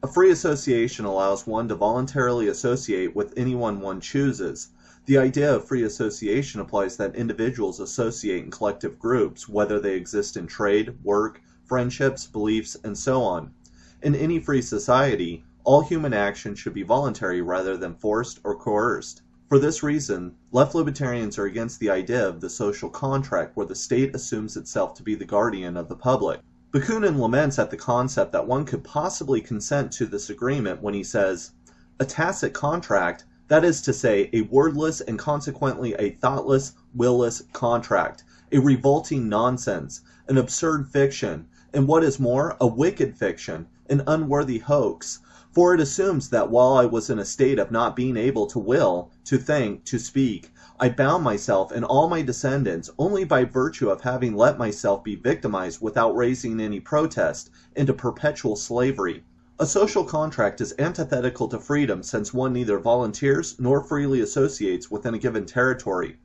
A free association allows one to voluntarily associate with anyone one chooses. The idea of free association applies that individuals associate in collective groups, whether they exist in trade, work, friendships, beliefs, and so on. In any free society, all human action should be voluntary rather than forced or coerced. For this reason, left libertarians are against the idea of the social contract where the state assumes itself to be the guardian of the public. Bakunin laments at the concept that one could possibly consent to this agreement when he says, "A tacit contract, that is to say, a wordless and consequently a thoughtless, will-less contract, a revolting nonsense, an absurd fiction, and what is more, a wicked fiction, an unworthy hoax, for it assumes that while I was in a state of not being able to will, to think, to speak, I bound myself and all my descendants, only by virtue of having let myself be victimized without raising any protest, into perpetual slavery. A social contract is antithetical to freedom since one neither volunteers nor freely associates within a given territory.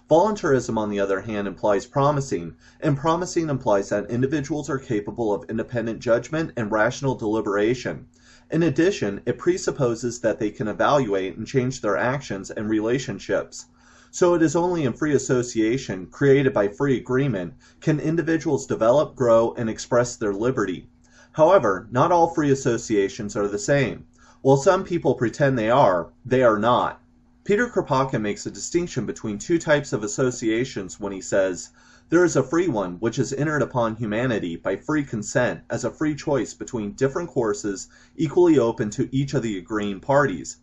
Voluntarism, on the other hand, implies promising, and promising implies that individuals are capable of independent judgment and rational deliberation. In addition, it presupposes that they can evaluate and change their actions and relationships. So it is only in free association, created by free agreement, can individuals develop, grow, and express their liberty. However, not all free associations are the same. While some people pretend they are not. Peter Kropotkin makes a distinction between two types of associations when he says, "There is a free one which is entered upon humanity by free consent as a free choice between different courses equally open to each of the agreeing parties.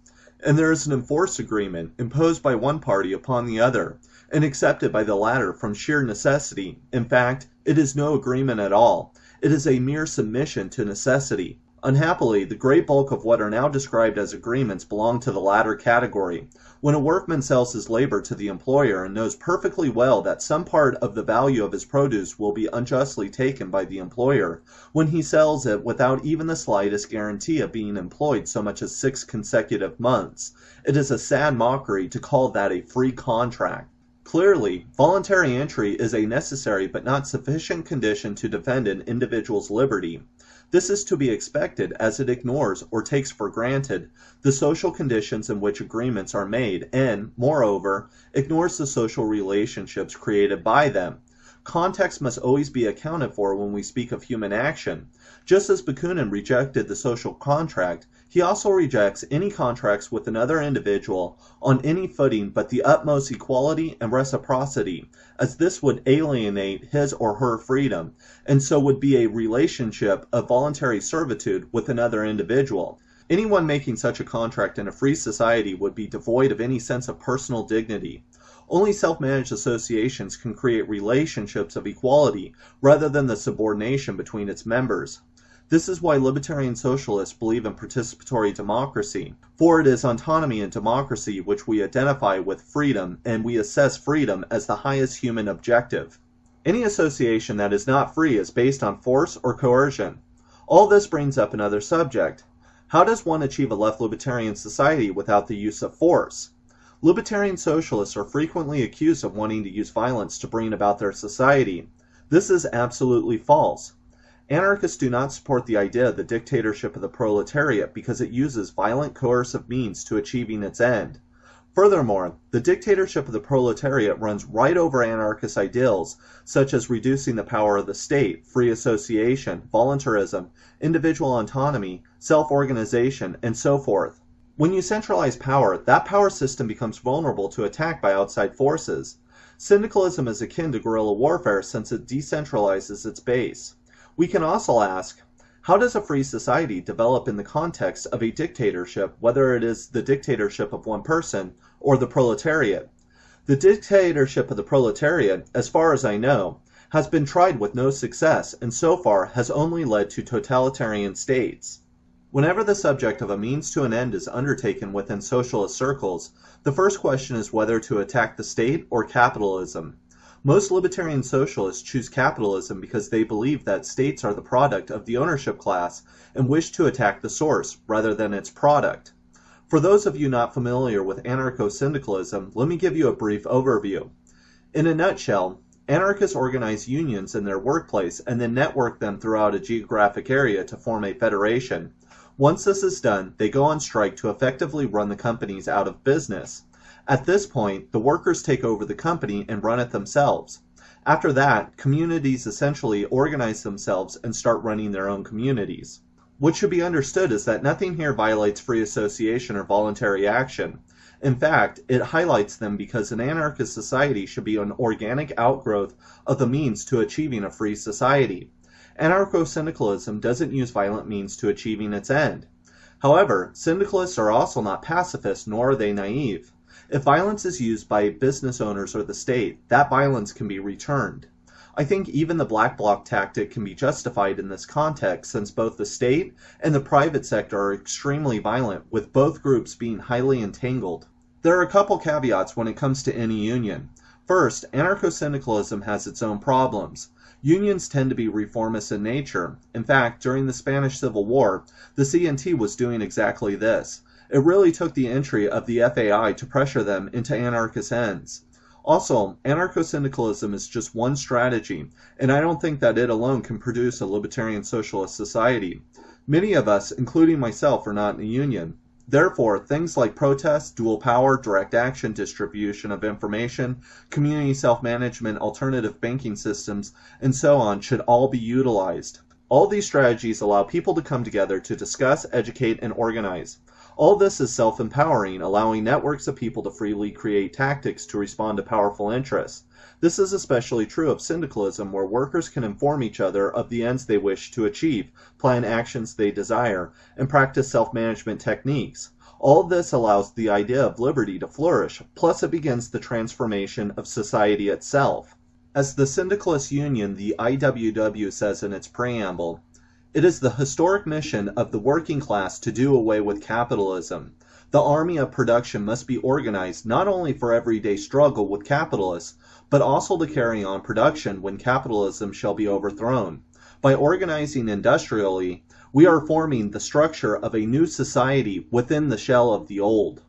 And there is an enforced agreement imposed by one party upon the other, and accepted by the latter from sheer necessity. In fact, it is no agreement at all. It is a mere submission to necessity." Unhappily, the great bulk of what are now described as agreements belong to the latter category. When a workman sells his labor to the employer and knows perfectly well that some part of the value of his produce will be unjustly taken by the employer, when he sells it without even the slightest guarantee of being employed so much as 6 consecutive months, it is a sad mockery to call that a free contract. Clearly, voluntary entry is a necessary but not sufficient condition to defend an individual's liberty. This is to be expected as it ignores or takes for granted the social conditions in which agreements are made and, moreover, ignores the social relationships created by them. Context must always be accounted for when we speak of human action. Just as Bakunin rejected the social contract, he also rejects any contracts with another individual on any footing but the utmost equality and reciprocity, as this would alienate his or her freedom, and so would be a relationship of voluntary servitude with another individual. Anyone making such a contract in a free society would be devoid of any sense of personal dignity. Only self-managed associations can create relationships of equality rather than the subordination between its members. This is why Libertarian Socialists believe in participatory democracy, for it is autonomy and democracy which we identify with freedom, and we assess freedom as the highest human objective. Any association that is not free is based on force or coercion. All this brings up another subject. How does one achieve a left libertarian society without the use of force? Libertarian socialists are frequently accused of wanting to use violence to bring about their society. This is absolutely false. Anarchists do not support the idea of the dictatorship of the proletariat because it uses violent coercive means to achieving its end. Furthermore, the dictatorship of the proletariat runs right over anarchist ideals such as reducing the power of the state, free association, voluntarism, individual autonomy, self-organization, and so forth. When you centralize power, that power system becomes vulnerable to attack by outside forces. Syndicalism is akin to guerrilla warfare since it decentralizes its base. We can also ask, how does a free society develop in the context of a dictatorship, whether it is the dictatorship of one person or the proletariat? The dictatorship of the proletariat, as far as I know, has been tried with no success and so far has only led to totalitarian states. Whenever the subject of a means to an end is undertaken within socialist circles, the first question is whether to attack the state or capitalism. Most libertarian socialists choose capitalism because they believe that states are the product of the ownership class and wish to attack the source rather than its product. For those of you not familiar with Anarcho-Syndicalism, let me give you a brief overview. In a nutshell, anarchists organize unions in their workplace and then network them throughout a geographic area to form a federation. Once this is done, they go on strike to effectively run the companies out of business. At this point, the workers take over the company and run it themselves. After that, communities essentially organize themselves and start running their own communities. What should be understood is that nothing here violates free association or voluntary action. In fact, it highlights them because an anarchist society should be an organic outgrowth of the means to achieving a free society. Anarcho-Syndicalism doesn't use violent means to achieving its end. However, syndicalists are also not pacifists, nor are they naive. If violence is used by business owners or the state, that violence can be returned. I think even the black bloc tactic can be justified in this context, since both the state and the private sector are extremely violent, with both groups being highly entangled. There are a couple caveats when it comes to any union. First, anarcho-syndicalism has its own problems. Unions tend to be reformist in nature. In fact, during the Spanish Civil War, the CNT was doing exactly this. It really took the entry of the FAI to pressure them into anarchist ends. Also, anarcho-syndicalism is just one strategy, and I don't think that it alone can produce a libertarian socialist society. Many of us, including myself, are not in a union. Therefore, things like protest, dual power, direct action, distribution of information, community self-management, alternative banking systems, and so on should all be utilized. All these strategies allow people to come together to discuss, educate, and organize. All this is self-empowering, allowing networks of people to freely create tactics to respond to powerful interests. This is especially true of syndicalism, where workers can inform each other of the ends they wish to achieve, plan actions they desire, and practice self-management techniques. All this allows the idea of liberty to flourish, plus it begins the transformation of society itself. As the Syndicalist Union, the IWW, says in its preamble, "It is the historic mission of the working class to do away with capitalism. The army of production must be organized not only for everyday struggle with capitalists, but also to carry on production when capitalism shall be overthrown. By organizing industrially, we are forming the structure of a new society within the shell of the old."